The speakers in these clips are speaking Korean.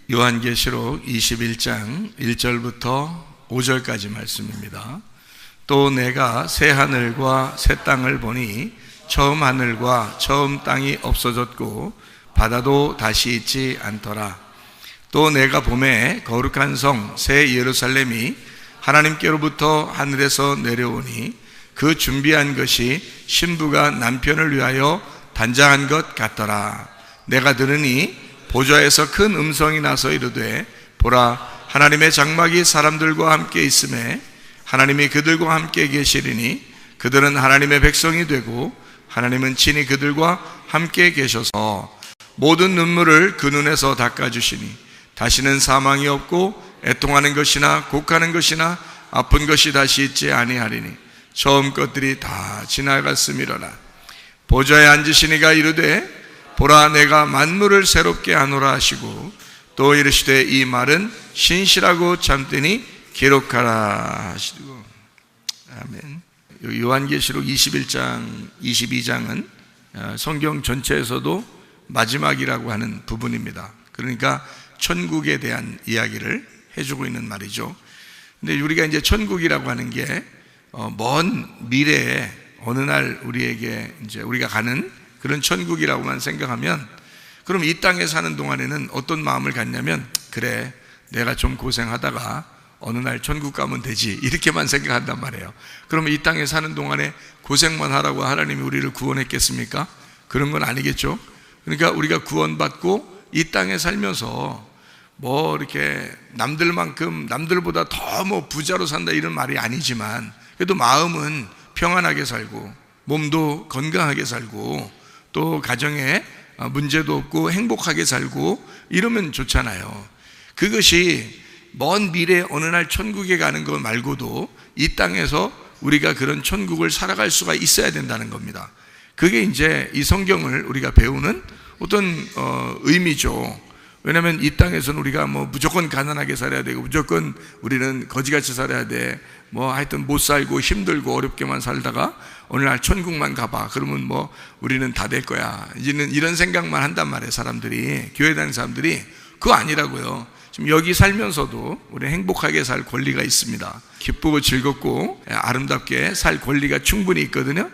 요한계시록 21장 1절부터 5절까지 말씀입니다. 또 내가 새 하늘과 새 땅을 보니 처음 하늘과 처음 땅이 없어졌고 바다도 다시 있지 않더라. 또 내가 보매 거룩한 성 새 예루살렘이 하나님께로부터 하늘에서 내려오니 그 준비한 것이 신부가 남편을 위하여 단장한 것 같더라. 내가 들으니 보좌에서 큰 음성이 나서 이르되 보라, 하나님의 장막이 사람들과 함께 있음에 하나님이 그들과 함께 계시리니 그들은 하나님의 백성이 되고 하나님은 친히 그들과 함께 계셔서 모든 눈물을 그 눈에서 닦아주시니 다시는 사망이 없고 애통하는 것이나 곡하는 것이나 아픈 것이 다시 있지 아니하리니 처음 것들이 다 지나갔음이로라. 보좌에 앉으시니가 이르되 보라, 내가 만물을 새롭게 하노라 하시고 또 이르시되 이 말은 신실하고 참되니 기록하라 하시고. 아멘. 요한계시록 21장, 22장은 성경 전체에서도 마지막이라고 하는 부분입니다. 그러니까 천국에 대한 이야기를 해주고 있는 말이죠. 근데 우리가 이제 천국이라고 하는 게 먼 미래에 어느 날 우리에게 이제 우리가 가는 그런 천국이라고만 생각하면, 그럼 이 땅에 사는 동안에는 어떤 마음을 갖냐면, 그래, 내가 좀 고생하다가 어느 날 천국 가면 되지, 이렇게만 생각한단 말이에요. 그러면 이 땅에 사는 동안에 고생만 하라고 하나님이 우리를 구원했겠습니까? 그런 건 아니겠죠. 그러니까 우리가 구원받고 이 땅에 살면서 뭐 이렇게 남들보다 더 뭐 부자로 산다 이런 말이 아니지만, 그래도 마음은 평안하게 살고 몸도 건강하게 살고 또 가정에 문제도 없고 행복하게 살고 이러면 좋잖아요. 그것이 먼 미래 어느 날 천국에 가는 것 말고도 이 땅에서 우리가 그런 천국을 살아갈 수가 있어야 된다는 겁니다. 그게 이제 이 성경을 우리가 배우는 어떤 의미죠. 왜냐하면 이 땅에서는 우리가 뭐 무조건 가난하게 살아야 되고 무조건 우리는 거지같이 살아야 돼, 뭐 하여튼 못 살고 힘들고 어렵게만 살다가 어느 날 천국만 가봐, 그러면 뭐 우리는 다 될 거야, 이제는 이런 생각만 한단 말이에요. 사람들이, 교회 다니는 사람들이. 그거 아니라고요. 지금 여기 살면서도 우리 행복하게 살 권리가 있습니다. 기쁘고 즐겁고 아름답게 살 권리가 충분히 있거든요.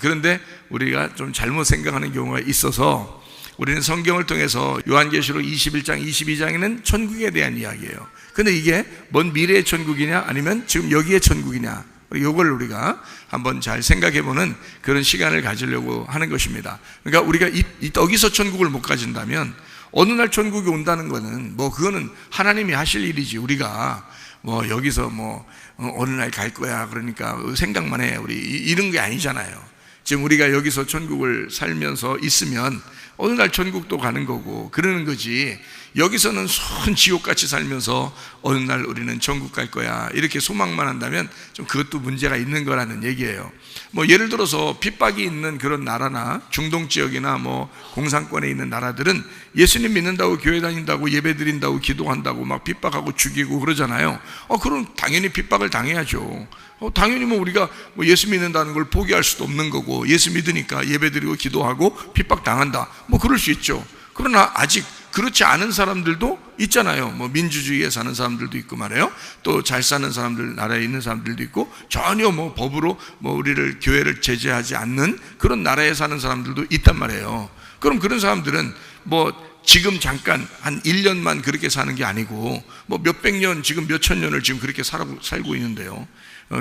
그런데 우리가 좀 잘못 생각하는 경우가 있어서 우리는 성경을 통해서 요한계시록 21장, 22장에는 천국에 대한 이야기예요. 근데 이게 먼 미래의 천국이냐 아니면 지금 여기의 천국이냐, 이걸 우리가 한번 잘 생각해보는 그런 시간을 가지려고 하는 것입니다. 그러니까 우리가 여기서 천국을 못 가진다면 어느 날 천국이 온다는 거는 뭐 그거는 하나님이 하실 일이지, 우리가 뭐 여기서 뭐 어느 날 갈 거야 그러니까 생각만 해, 우리 이런 게 아니잖아요. 지금 우리가 여기서 천국을 살면서 있으면 어느 날 천국도 가는 거고 그러는 거지, 여기서는 순 지옥같이 살면서 어느 날 우리는 천국 갈 거야 이렇게 소망만 한다면 좀 그것도 문제가 있는 거라는 얘기예요. 뭐 예를 들어서 핍박이 있는 그런 나라나 중동 지역이나 뭐 공산권에 있는 나라들은 예수님 믿는다고 교회 다닌다고 예배 드린다고 기도한다고 막 핍박하고 죽이고 그러잖아요. 그럼 당연히 핍박을 당해야죠. 당연히 뭐 우리가 뭐 예수 믿는다는 걸 포기할 수도 없는 거고, 예수 믿으니까 예배 드리고 기도하고 핍박 당한다, 뭐 그럴 수 있죠. 그러나 아직 그렇지 않은 사람들도 있잖아요. 뭐 민주주의에 사는 사람들도 있고 말이에요. 또 잘 사는 사람들, 나라에 있는 사람들도 있고, 전혀 뭐 법으로 뭐 우리를 교회를 제재하지 않는 그런 나라에 사는 사람들도 있단 말이에요. 그럼 그런 사람들은 뭐 지금 잠깐 한 1년만 그렇게 사는 게 아니고 뭐 몇백 년, 지금 몇천 년을 지금 그렇게 살고 있는데요.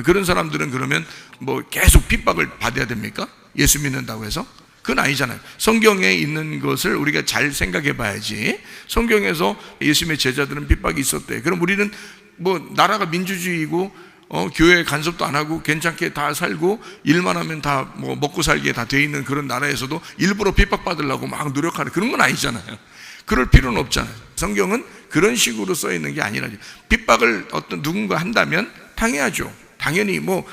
그런 사람들은 그러면 뭐 계속 핍박을 받아야 됩니까? 예수 믿는다고 해서? 그건 아니잖아요. 성경에 있는 것을 우리가 잘 생각해 봐야지. 성경에서 예수님의 제자들은 핍박이 있었대. 그럼 우리는 뭐 나라가 민주주의고 교회 간섭도 안 하고 괜찮게 다 살고 일만 하면 다 뭐 먹고 살기에 다 돼 있는 그런 나라에서도 일부러 핍박받으려고 막 노력하는 그런 건 아니잖아요. 그럴 필요는 없잖아요. 성경은 그런 식으로 써 있는 게 아니라, 핍박을 누군가 한다면 당해야죠. 당연히 뭐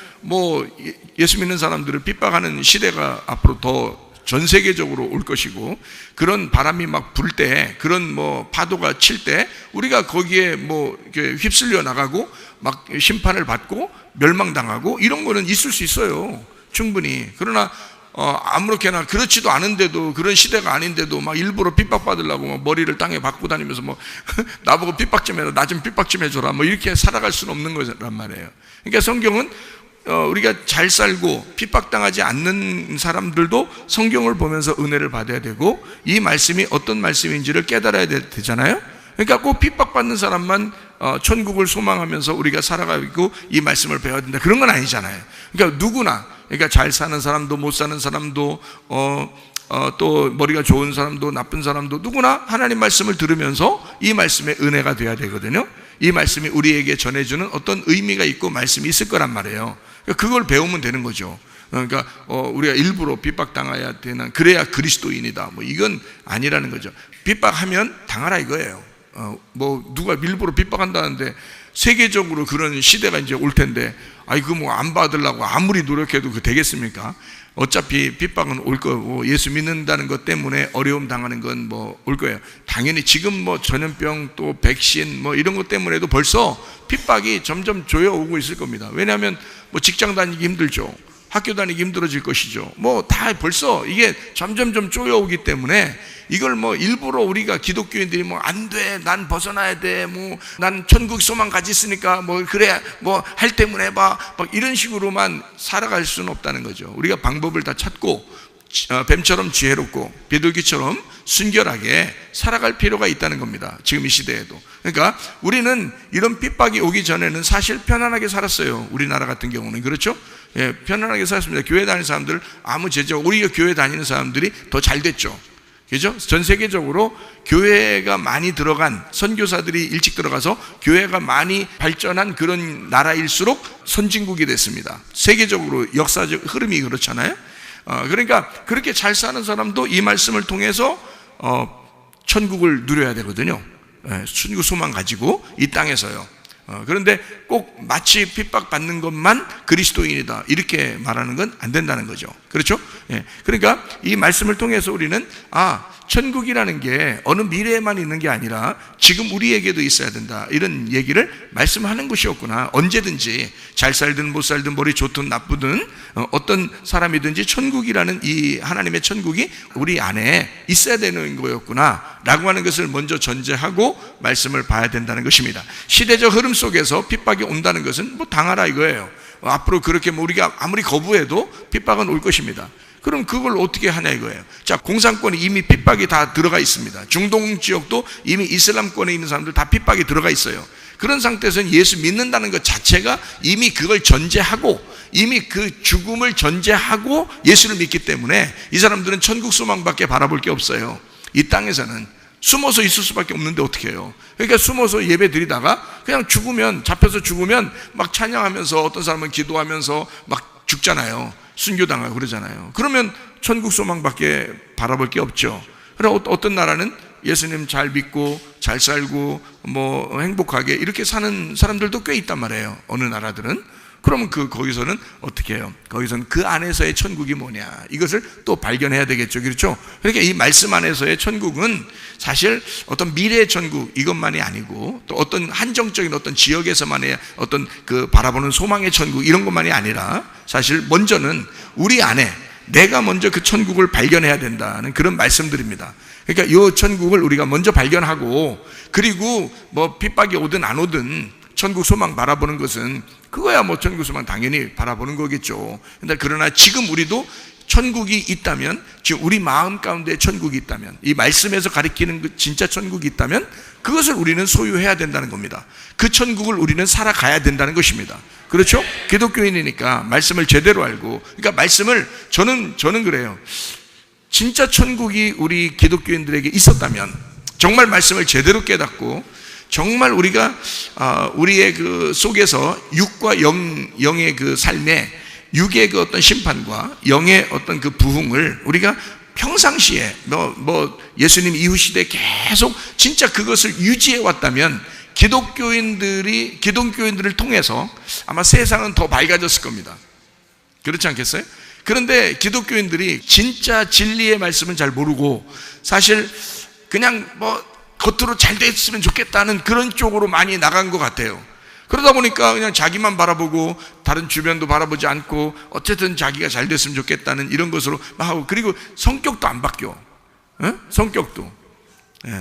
예수 믿는 사람들을 핍박하는 시대가 앞으로 더 전 세계적으로 올 것이고, 그런 바람이 막 불 때, 그런 뭐 파도가 칠 때 우리가 거기에 뭐 이렇게 휩쓸려 나가고 막 심판을 받고 멸망당하고 이런 거는 있을 수 있어요, 충분히. 그러나 아무렇게나 그렇지도 않은데도, 그런 시대가 아닌데도 막 일부러 핍박받으려고 막 머리를 땅에 박고 다니면서 뭐 나보고 핍박 좀 해라, 나 좀 핍박 좀 해줘라, 뭐 이렇게 살아갈 수는 없는 거란 말이에요. 그러니까 성경은 우리가 잘 살고 핍박당하지 않는 사람들도 성경을 보면서 은혜를 받아야 되고, 이 말씀이 어떤 말씀인지를 깨달아야 되잖아요. 그러니까 꼭 핍박받는 사람만 천국을 소망하면서 우리가 살아가고 이 말씀을 배워야 된다, 그런 건 아니잖아요. 그러니까 누구나, 그러니까 잘 사는 사람도 못 사는 사람도 또 머리가 좋은 사람도 나쁜 사람도 누구나 하나님 말씀을 들으면서 이 말씀의 은혜가 돼야 되거든요. 이 말씀이 우리에게 전해주는 어떤 의미가 있고 말씀이 있을 거란 말이에요. 그걸 배우면 되는 거죠. 그러니까 우리가 일부러 핍박당해야 되는, 그래야 그리스도인이다, 뭐 이건 아니라는 거죠. 핍박하면 당하라 이거예요. 뭐 누가 일부러 핍박한다는데 세계적으로 그런 시대가 이제 올 텐데, 그거 뭐 안 받으려고 아무리 노력해도 그 되겠습니까? 어차피 핍박은 올 거고, 예수 믿는다는 것 때문에 어려움 당하는 건 뭐 올 거예요. 당연히 지금 뭐 전염병 또 백신 뭐 이런 것 때문에도 벌써 핍박이 점점 조여오고 있을 겁니다. 왜냐하면 뭐 직장 다니기 힘들죠. 학교 다니기 힘들어질 것이죠. 뭐 다 벌써 이게 점점 좀 쪼여오기 때문에 이걸 뭐 일부러 우리가 기독교인들이 뭐 안 돼, 난 벗어나야 돼, 뭐 난 천국 소망 가졌으니까 뭐 그래, 뭐 할 때문에 해봐, 막 이런 식으로만 살아갈 수는 없다는 거죠. 우리가 방법을 다 찾고 뱀처럼 지혜롭고 비둘기처럼 순결하게 살아갈 필요가 있다는 겁니다. 지금 이 시대에도. 그러니까 우리는 이런 핍박이 오기 전에는 사실 편안하게 살았어요. 우리나라 같은 경우는. 그렇죠? 예, 편안하게 살았습니다. 교회 다니는 사람들 아무 제재, 우리가 교회 다니는 사람들이 더 잘 됐죠. 그죠? 전 세계적으로 교회가 많이 들어간, 선교사들이 일찍 들어가서 교회가 많이 발전한 그런 나라일수록 선진국이 됐습니다. 세계적으로 역사적 흐름이 그렇잖아요. 그러니까 그렇게 잘 사는 사람도 이 말씀을 통해서 천국을 누려야 되거든요. 천국 소망 가지고 이 땅에서요. 그런데 꼭 마치 핍박받는 것만 그리스도인이다 이렇게 말하는 건 안 된다는 거죠. 그렇죠? 그러니까 이 말씀을 통해서 우리는 천국이라는 게 어느 미래에만 있는 게 아니라 지금 우리에게도 있어야 된다, 이런 얘기를 말씀하는 것이었구나. 언제든지 잘 살든 못 살든 머리 좋든 나쁘든 어떤 사람이든지 천국이라는 이 하나님의 천국이 우리 안에 있어야 되는 거였구나 라고 하는 것을 먼저 전제하고 말씀을 봐야 된다는 것입니다. 시대적 흐름 속에서 핍박이 온다는 것은 뭐 당하라 이거예요. 앞으로 그렇게 뭐 우리가 아무리 거부해도 핍박은 올 것입니다. 그럼 그걸 어떻게 하냐 이거예요. 자, 공산권이 이미 핍박이 다 들어가 있습니다. 중동 지역도 이미 이슬람권에 있는 사람들 다 핍박이 들어가 있어요. 그런 상태에서는 예수 믿는다는 것 자체가 이미 그걸 전제하고, 이미 그 죽음을 전제하고 예수를 믿기 때문에 이 사람들은 천국 소망밖에 바라볼 게 없어요. 이 땅에서는 숨어서 있을 수밖에 없는데 어떻게 해요? 그러니까 숨어서 예배 드리다가 그냥 죽으면, 잡혀서 죽으면 막 찬양하면서, 어떤 사람은 기도하면서 막 죽잖아요. 순교당하고 그러잖아요. 그러면 천국 소망밖에 바라볼 게 없죠. 그럼 어떤 나라는 예수님 잘 믿고 잘 살고 뭐 행복하게 이렇게 사는 사람들도 꽤 있단 말이에요. 어느 나라들은. 그러면 거기서는 어떻게 해요? 거기서는 그 안에서의 천국이 뭐냐, 이것을 또 발견해야 되겠죠. 그렇죠? 그러니까 이 말씀 안에서의 천국은 사실 어떤 미래의 천국 이것만이 아니고, 또 어떤 한정적인 어떤 지역에서만의 어떤 그 바라보는 소망의 천국 이런 것만이 아니라, 사실 먼저는 우리 안에 내가 먼저 그 천국을 발견해야 된다는 그런 말씀들입니다. 그러니까 이 천국을 우리가 먼저 발견하고, 그리고 뭐 핍박이 오든 안 오든 천국 소망 바라보는 것은 그거야 뭐 천국 소망 당연히 바라보는 거겠죠. 근데 그러나 지금 우리도 천국이 있다면, 지금 우리 마음 가운데 천국이 있다면, 이 말씀에서 가리키는 그 진짜 천국이 있다면 그것을 우리는 소유해야 된다는 겁니다. 그 천국을 우리는 살아가야 된다는 것입니다. 그렇죠? 기독교인이니까 말씀을 제대로 알고, 그러니까 말씀을 저는 그래요. 진짜 천국이 우리 기독교인들에게 있었다면, 정말 말씀을 제대로 깨닫고 정말 우리가 우리의 그 속에서 육과 영의 그 삶에, 육의 그 어떤 심판과 영의 어떤 그 부흥을 우리가 평상시에 뭐 예수님 이후 시대에 계속 진짜 그것을 유지해 왔다면 기독교인들을 통해서 아마 세상은 더 밝아졌을 겁니다. 그렇지 않겠어요? 그런데 기독교인들이 진짜 진리의 말씀은 잘 모르고, 사실 그냥 뭐 겉으로 잘 됐으면 좋겠다는 그런 쪽으로 많이 나간 것 같아요. 그러다 보니까 그냥 자기만 바라보고 다른 주변도 바라보지 않고 어쨌든 자기가 잘 됐으면 좋겠다는 이런 것으로 막 하고, 그리고 성격도 안 바뀌어. 성격도,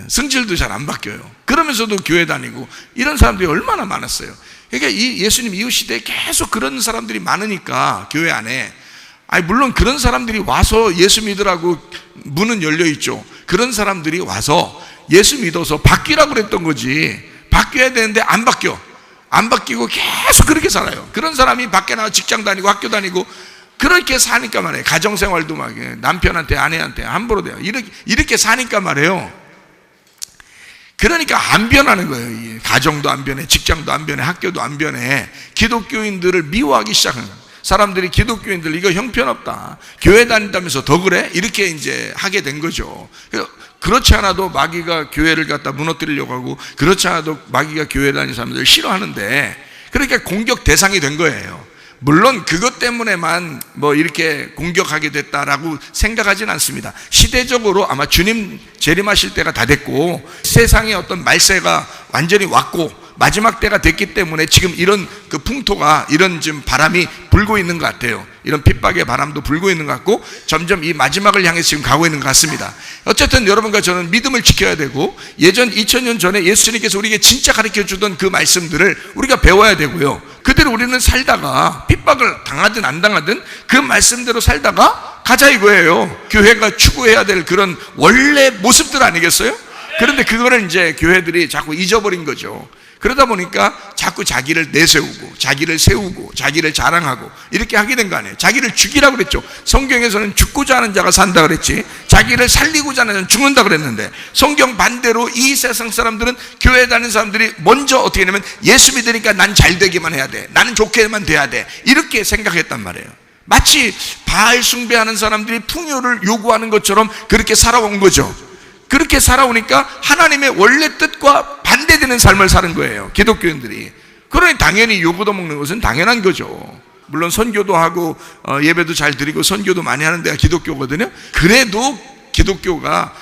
성질도 잘 안 바뀌어요. 그러면서도 교회 다니고 이런 사람들이 얼마나 많았어요. 그러니까 이 예수님 이후 시대에 계속 그런 사람들이 많으니까 교회 안에, 물론 그런 사람들이 와서 예수 믿으라고 문은 열려 있죠. 그런 사람들이 와서 예수 믿어서 바뀌라고 그랬던 거지, 바뀌어야 되는데 안 바뀌어. 안 바뀌고 계속 그렇게 살아요. 그런 사람이 밖에 나가 직장 다니고 학교 다니고 그렇게 사니까 말이에요. 가정생활도 막 남편한테 아내한테 함부로 돼요. 이렇게 사니까 말이에요. 그러니까 안 변하는 거예요. 가정도 안 변해, 직장도 안 변해, 학교도 안 변해. 기독교인들을 미워하기 시작하는 거예요. 사람들이 기독교인들 이거 형편없다, 교회 다닌다면서 더 그래? 이렇게 이제 하게 된 거죠. 그렇지 않아도 마귀가 교회를 갖다 무너뜨리려고 하고, 그렇지 않아도 마귀가 교회 다니는 사람들 싫어하는데, 그러니까 공격 대상이 된 거예요. 물론 그것 때문에만 뭐 이렇게 공격하게 됐다라고 생각하진 않습니다. 시대적으로 아마 주님 재림하실 때가 다 됐고, 세상의 어떤 말세가 완전히 왔고 마지막 때가 됐기 때문에 지금 이런 그 풍토가, 이런 지금 바람이 불고 있는 것 같아요. 이런 핍박의 바람도 불고 있는 것 같고, 점점 이 마지막을 향해 지금 가고 있는 것 같습니다. 어쨌든 여러분과 저는 믿음을 지켜야 되고, 예전 2000년 전에 예수님께서 우리에게 진짜 가르쳐 주던 그 말씀들을 우리가 배워야 되고요, 그대로 우리는 살다가 핍박을 당하든 안 당하든 그 말씀대로 살다가 가자 이거예요. 교회가 추구해야 될 그런 원래 모습들 아니겠어요? 그런데 그거를 이제 교회들이 자꾸 잊어버린 거죠. 그러다 보니까 자꾸 자기를 내세우고 자기를 세우고 자기를 자랑하고 이렇게 하게 된 거 아니에요. 자기를 죽이라고 그랬죠. 성경에서는 죽고자 하는 자가 산다 그랬지, 자기를 살리고자 하는 자는 죽는다 그랬는데, 성경 반대로 이 세상 사람들은, 교회 다니는 사람들이 먼저 어떻게 되냐면 예수 믿으니까 난 잘 되기만 해야 돼, 나는 좋게만 돼야 돼, 이렇게 생각했단 말이에요. 마치 바알 숭배하는 사람들이 풍요를 요구하는 것처럼 그렇게 살아온 거죠. 그렇게 살아오니까 하나님의 원래 뜻과 반대되는 삶을 사는 거예요, 기독교인들이. 그러니 당연히 요구도 먹는 것은 당연한 거죠. 물론 선교도 하고 예배도 잘 드리고 선교도 많이 하는 데가 기독교거든요. 그래도 기독교가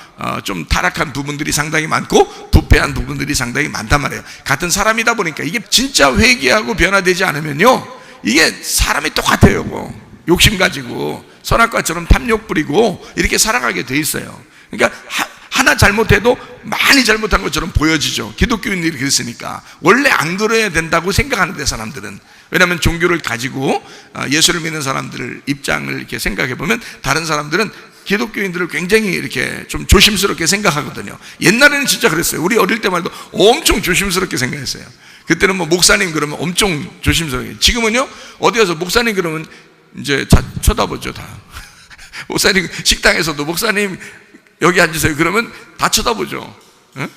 좀 타락한 부분들이 상당히 많고 부패한 부분들이 상당히 많단 말이에요. 같은 사람이다 보니까 이게 진짜 회개하고 변화되지 않으면요, 이게 사람이 똑같아요. 욕심 가지고 선악과처럼 탐욕 부리고 이렇게 살아가게 돼 있어요. 그러니까 하나 잘못해도 많이 잘못한 것처럼 보여지죠. 기독교인들이 그랬으니까. 원래 안 그래야 된다고 생각하는데 사람들은, 왜냐하면 종교를 가지고 예수를 믿는 사람들 입장을 이렇게 생각해 보면, 다른 사람들은 기독교인들을 굉장히 이렇게 좀 조심스럽게 생각하거든요. 옛날에는 진짜 그랬어요. 우리 어릴 때만 해도 엄청 조심스럽게 생각했어요. 그때는 뭐 목사님 그러면 엄청 조심스럽게. 지금은요, 어디 가서 목사님 그러면 이제 쳐다보죠, 다. 목사님 식당에서도 목사님 여기 앉으세요 그러면 다 쳐다보죠. 응?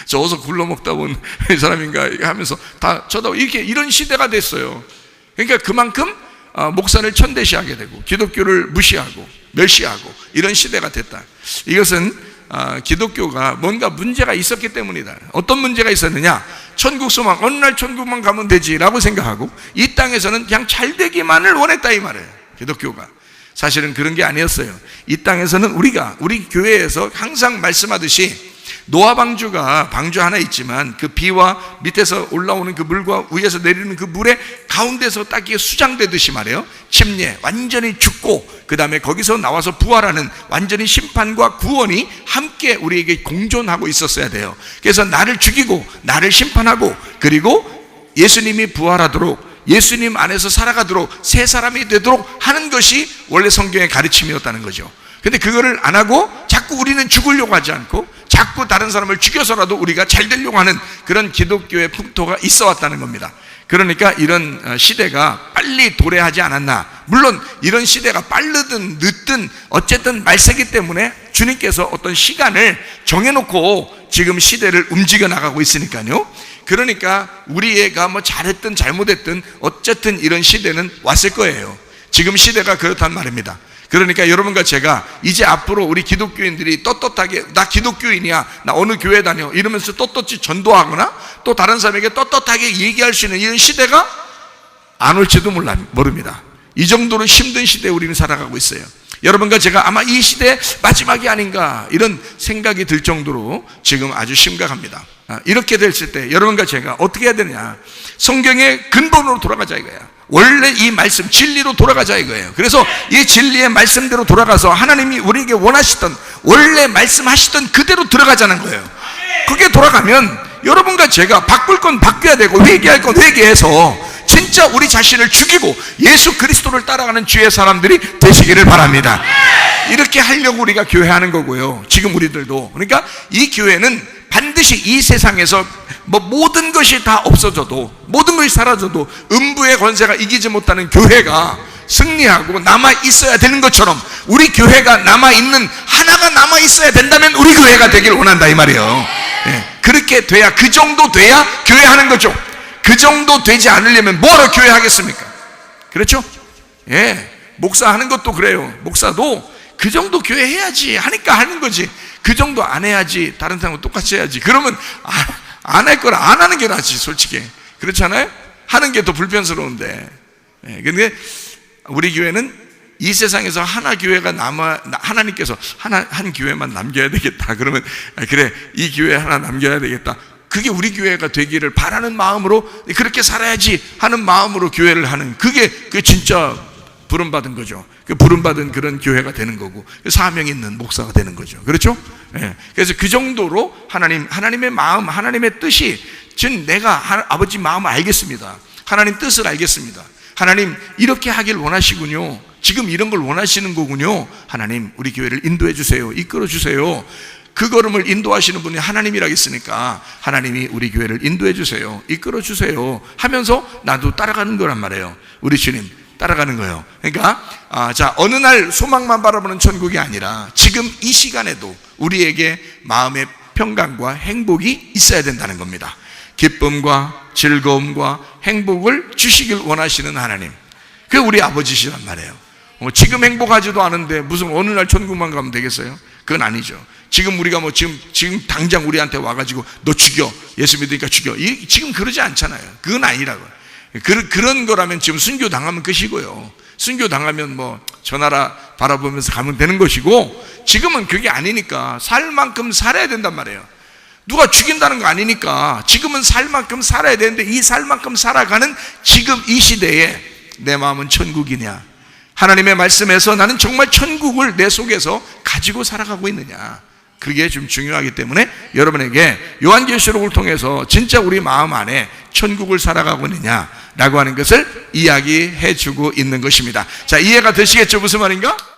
저 어서 굴러 먹다 본 사람인가 하면서 다 쳐다보고, 이런 시대가 됐어요. 그러니까 그만큼 목사를 천대시하게 되고 기독교를 무시하고 멸시하고 이런 시대가 됐다. 이것은 기독교가 뭔가 문제가 있었기 때문이다. 어떤 문제가 있었느냐? 천국 소망, 어느 날 천국만 가면 되지라고 생각하고 이 땅에서는 그냥 잘 되기만을 원했다 이 말이에요, 기독교가. 사실은 그런 게 아니었어요. 이 땅에서는 우리 교회에서 항상 말씀하듯이, 노아 방주가 방주 하나 있지만 그 비와 밑에서 올라오는 그 물과 위에서 내리는 그 물의 가운데서 딱 수장되듯이 말이에요, 침례 완전히 죽고 그 다음에 거기서 나와서 부활하는 완전히 심판과 구원이 함께 우리에게 공존하고 있었어야 돼요. 그래서 나를 죽이고 나를 심판하고, 그리고 예수님이 부활하도록 예수님 안에서 살아가도록 새 사람이 되도록 하는 것이 원래 성경의 가르침이었다는 거죠. 근데 그거를 안 하고 자꾸 우리는 죽으려고 하지 않고 자꾸 다른 사람을 죽여서라도 우리가 잘 되려고 하는 그런 기독교의 풍토가 있어 왔다는 겁니다. 그러니까 이런 시대가 빨리 도래하지 않았나. 물론 이런 시대가 빠르든 늦든 어쨌든 말세기 때문에 주님께서 어떤 시간을 정해놓고 지금 시대를 움직여 나가고 있으니까요. 그러니까 우리 애가 뭐 잘했든 잘못했든 어쨌든 이런 시대는 왔을 거예요. 지금 시대가 그렇단 말입니다. 그러니까 여러분과 제가 이제 앞으로 우리 기독교인들이 떳떳하게 나 기독교인이야, 나 어느 교회 다녀 이러면서 떳떳이 전도하거나 또 다른 사람에게 떳떳하게 얘기할 수 있는 이런 시대가 안 올지도 모릅니다. 이 정도로 힘든 시대에 우리는 살아가고 있어요. 여러분과 제가 아마 이 시대의 마지막이 아닌가 이런 생각이 들 정도로 지금 아주 심각합니다. 이렇게 됐을 때 여러분과 제가 어떻게 해야 되느냐? 성경의 근본으로 돌아가자 이거야. 원래 이 말씀 진리로 돌아가자 이거예요. 그래서 이 진리의 말씀대로 돌아가서 하나님이 우리에게 원하시던 원래 말씀하시던 그대로 들어가자는 거예요. 그게 돌아가면 여러분과 제가 바꿀 건 바뀌어야 되고 회개할 건 회개해서 진짜 우리 자신을 죽이고 예수 그리스도를 따라가는 주의 사람들이 되시기를 바랍니다. 이렇게 하려고 우리가 교회하는 거고요. 지금 우리들도. 그러니까 이 교회는 반드시 이 세상에서 모든 것이 다 없어져도, 모든 것이 사라져도 음부의 권세가 이기지 못하는 교회가 승리하고 남아 있어야 되는 것처럼 우리 교회가 남아 있는 하나가 남아 있어야 된다면 우리 교회가 되길 원한다 이 말이에요. 그렇게 돼야, 그 정도 돼야 교회하는 거죠. 그 정도 되지 않으려면 뭐하러 교회하겠습니까? 그렇죠? 목사 하는 것도 그래요. 목사도 그 정도 교회 해야지 하니까 하는 거지. 그 정도 안 해야지 다른 사람과 똑같이 해야지. 그러면 안 할 거라 안 하는 게 낫지 솔직히. 그렇잖아요? 하는 게 더 불편스러운데. 근데 우리 교회는 이 세상에서 하나 교회가 하나님께서 한 교회만 남겨야 되겠다. 그러면 그래, 이 교회 하나 남겨야 되겠다. 그게 우리 교회가 되기를 바라는 마음으로 그렇게 살아야지 하는 마음으로 교회를 하는, 그게 진짜 부름받은 거죠. 그 부름받은 그런 교회가 되는 거고 사명 있는 목사가 되는 거죠. 그렇죠? 그래서 그 정도로 하나님의 마음, 하나님의 뜻이, 즉 내가 아버지 마음을 알겠습니다. 하나님 뜻을 알겠습니다. 하나님 이렇게 하길 원하시군요. 지금 이런 걸 원하시는 거군요. 하나님 우리 교회를 인도해 주세요. 이끌어 주세요. 그 걸음을 인도하시는 분이 하나님이라 했으니까 하나님이 우리 교회를 인도해 주세요. 이끌어 주세요 하면서 나도 따라가는 거란 말이에요. 우리 주님 따라가는 거예요. 그러니까 어느 날 소망만 바라보는 천국이 아니라 지금 이 시간에도 우리에게 마음의 평강과 행복이 있어야 된다는 겁니다. 기쁨과 즐거움과 행복을 주시길 원하시는 하나님, 그게 우리 아버지시란 말이에요. 지금 행복하지도 않은데 무슨 어느 날 천국만 가면 되겠어요? 그건 아니죠. 지금 우리가 지금 당장 우리한테 와가지고 너 죽여, 예수 믿으니까 죽여, 지금 그러지 않잖아요. 그건 아니라고요. 그런 거라면 지금 순교 당하면 끝이고요. 순교 당하면 저 나라 바라보면서 가면 되는 것이고, 지금은 그게 아니니까 살 만큼 살아야 된단 말이에요. 누가 죽인다는 거 아니니까 지금은 살 만큼 살아야 되는데, 이 살 만큼 살아가는 지금 이 시대에 내 마음은 천국이냐, 하나님의 말씀에서 나는 정말 천국을 내 속에서 가지고 살아가고 있느냐, 그게 좀 중요하기 때문에 여러분에게 요한계시록을 통해서 진짜 우리 마음 안에 천국을 살아가고 있느냐라고 하는 것을 이야기해 주고 있는 것입니다. 자, 이해가 되시겠죠? 무슨 말인가?